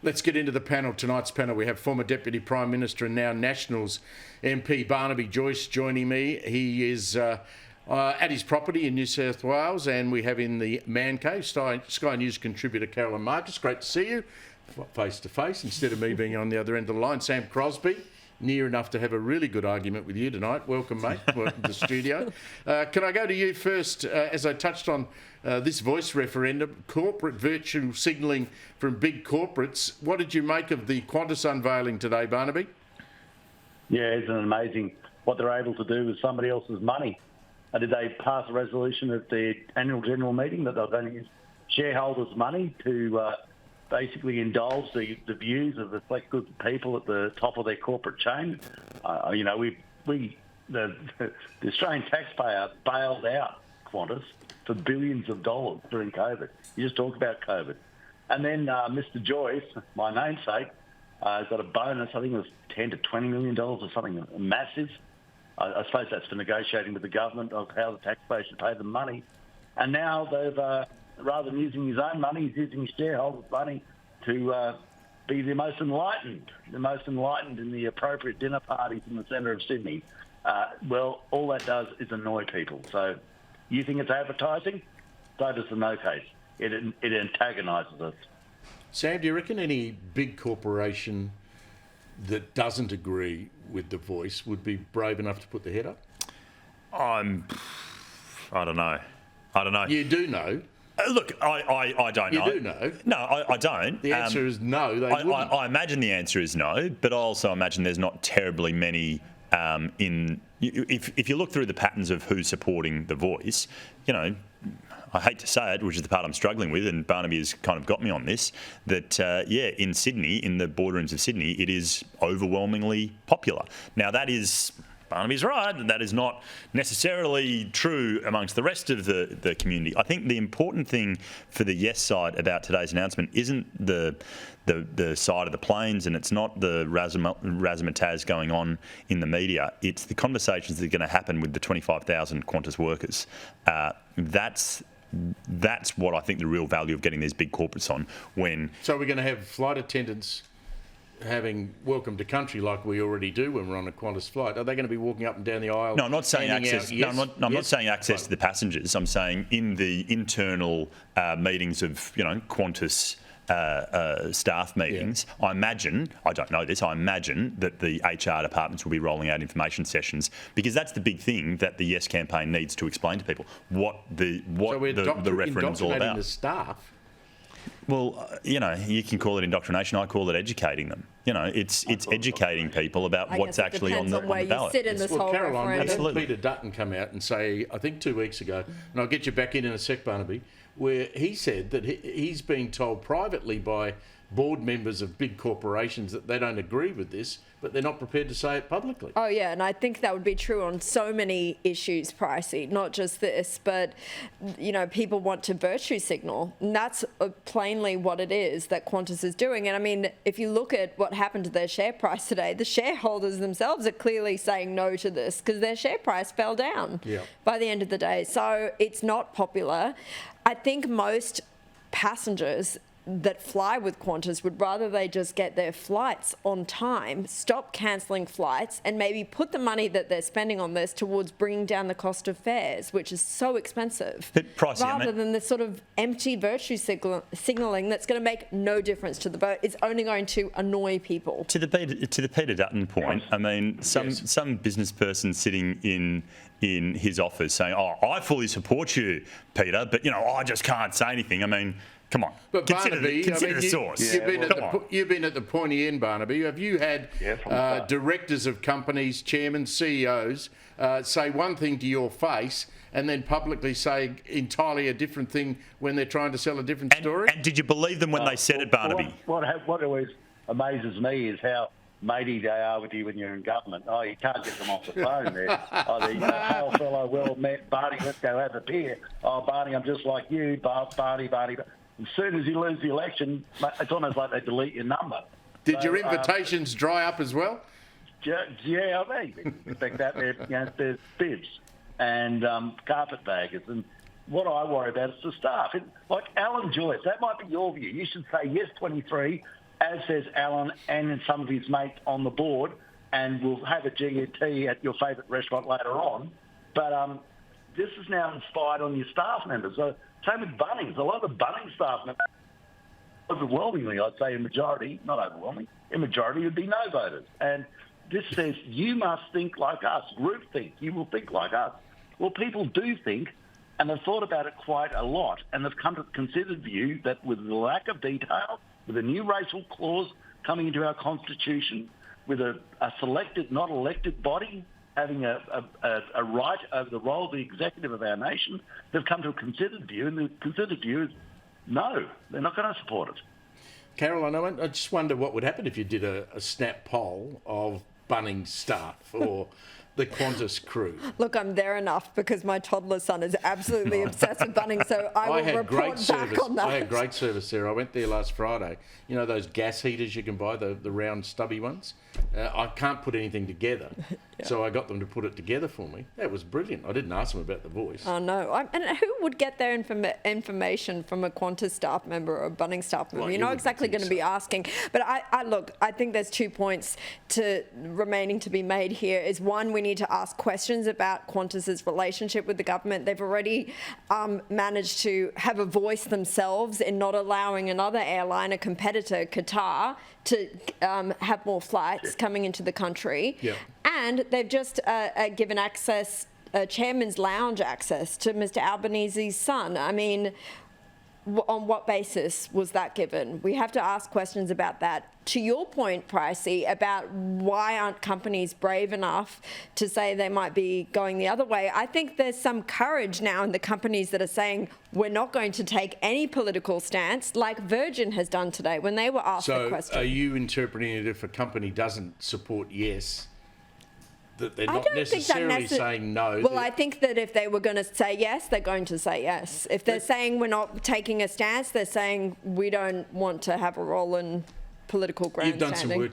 Let's get into the panel. Tonight's panel, we have former Deputy Prime Minister and now Nationals MP Barnaby Joyce joining me. He is at his property in New South Wales, and we have in the Man Cave Sky News contributor Carolyn Marcus. Great to see you face to face instead of me being on the other end of the line. Sam Crosby, near enough to have a really good argument with you tonight. Welcome, mate. Welcome to the studio. Can I go to you first? As I touched on this voice referendum, corporate virtue signalling from big corporates. What did you make of the Qantas unveiling today, Barnaby? Yeah, isn't it amazing what they're able to do with somebody else's money? Did they pass a resolution at the annual general meeting that they're going to use shareholders' money to basically indulge the views of the select group of people at the top of their corporate chain? The Australian taxpayer bailed out Qantas for billions of dollars during COVID. You just talked about COVID. And then Mr. Joyce, my namesake, has got a bonus. I think it was $10 to $20 million or something massive. I suppose that's for negotiating with the government of how the taxpayer should pay them money. And now they've, rather than using his own money, he's using shareholders' money to be the most enlightened in the appropriate dinner parties in the centre of Sydney. Well, all that does is annoy people. So you think it's advertising? So does the no case. It antagonises us. Sam, do you reckon any big corporation that doesn't agree with the voice would be brave enough to put their head up? I don't know. You do know. Look, I don't know. You do know? No, I don't. The answer is no, they wouldn't. I imagine the answer is no, but I also imagine there's not terribly many if you look through the patterns of who's supporting the voice, I hate to say it, which is the part I'm struggling with, and Barnaby has kind of got me on this, that, in Sydney, in the boardrooms of Sydney, it is overwhelmingly popular. Now, that is... Barnaby's right, that is not necessarily true amongst the rest of the community. I think the important thing for the yes side about today's announcement isn't the side of the planes, and it's not the razzmatazz going on in the media. It's the conversations that are going to happen with the 25,000 Qantas workers. That's what I think the real value of getting these big corporates on. So we're going to have flight attendants having welcome to country like we already do when we're on a Qantas flight. Are they going to be walking up and down the aisle? No, I'm not saying access. Yes, I'm not saying access to the passengers. I'm saying in the internal meetings of Qantas staff meetings. Yeah. I don't know this. I imagine that the HR departments will be rolling out information sessions, because that's the big thing that the Yes campaign needs to explain to people what the referendum's all about. The staff. Well, you can call it indoctrination. I call it educating them. It's educating people about what's actually on the ballot. Sit in this whole Caroline, referendum. Peter Dutton come out and say, I think 2 weeks ago, and I'll get you back in a sec, Barnaby, where he said that he's being told privately by board members of big corporations that they don't agree with this, but they're not prepared to say it publicly. Oh, yeah, and I think that would be true on so many issues, Pricey, not just this, but, people want to virtue signal, and that's plainly what it is that Qantas is doing. And, I mean, if you look at what happened to their share price today, the shareholders themselves are clearly saying no to this because their share price fell down by the end of the day. So it's not popular. I think most passengers that fly with Qantas would rather they just get their flights on time, stop cancelling flights, and maybe put the money that they're spending on this towards bringing down the cost of fares, which is so expensive, rather than this sort of empty virtue signalling that's going to make no difference to the vote. It's only going to annoy people. To the Peter Dutton point, I mean, some business person sitting in his office saying, "Oh, I fully support you, Peter, but I just can't say anything." I mean, come on. But Barnaby, consider the source. You've been at the pointy end, Barnaby. Have you had directors of companies, chairmen, CEOs say one thing to your face and then publicly say entirely a different thing when they're trying to sell a different story? And did you believe them when they said it, Barnaby? What always amazes me is how matey they are with you when you're in government. Oh, you can't get them off the phone there. Hail fellow, well met, Barney, let's go have a beer. Oh, Barney, I'm just like you, Barney. As soon as you lose the election, it's almost like they delete your number. Did your invitations dry up as well? Yeah, I mean, expect that. There's bibs and carpetbaggers. And what I worry about is the staff. Like Alan Joyce, that might be your view. You should say yes 23 as says Alan and some of his mates on the board, and we'll have a GT at your favourite restaurant later on. But this is now inspired on your staff members. So same with Bunnings. A lot of the Bunnings staff members, overwhelmingly, I'd say a majority, not overwhelming, a majority would be no voters. And this says you must think like us, group think, you will think like us. Well, people do think, and they've thought about it quite a lot, and they've come to the considered view that with the lack of detail, with a new racial clause coming into our constitution, with a selected, not elected body having a right over the role of the executive of our nation, they've come to a considered view, and the considered view is no, they're not going to support it. Carol, I just wonder what would happen if you did a snap poll of Bunnings staff or the Qantas crew. Look, I'm there enough because my toddler son is absolutely obsessed with Bunnings, so I will report back on that. I had great service there. I went there last Friday. You know those gas heaters you can buy, the round stubby ones? I can't put anything together, so I got them to put it together for me. That was brilliant. I didn't ask them about the voice. Oh, no. And who would get their information from a Qantas staff member or a Bunnings staff member? Well, You're not exactly going to be asking. But I think there's 2 points remaining to be made here. Is one, we need to ask questions about Qantas's relationship with the government. They've already managed to have a voice themselves in not allowing another airline, a competitor, Qatar, to have more flights coming into the country. Yeah. And they've just given access, Chairman's Lounge access to Mr Albanese's son. I mean, on what basis was that given? We have to ask questions about that. To your point, Pricey, about why aren't companies brave enough to say they might be going the other way, I think there's some courage now in the companies that are saying we're not going to take any political stance, like Virgin has done today when they were asked the question. So are you interpreting it if a company doesn't support yes, that they're not necessarily saying no? Well, I think that if they were going to say yes, they're going to say yes. If they're saying we're not taking a stance, they're saying we don't want to have a role in political grandstanding. You've done some work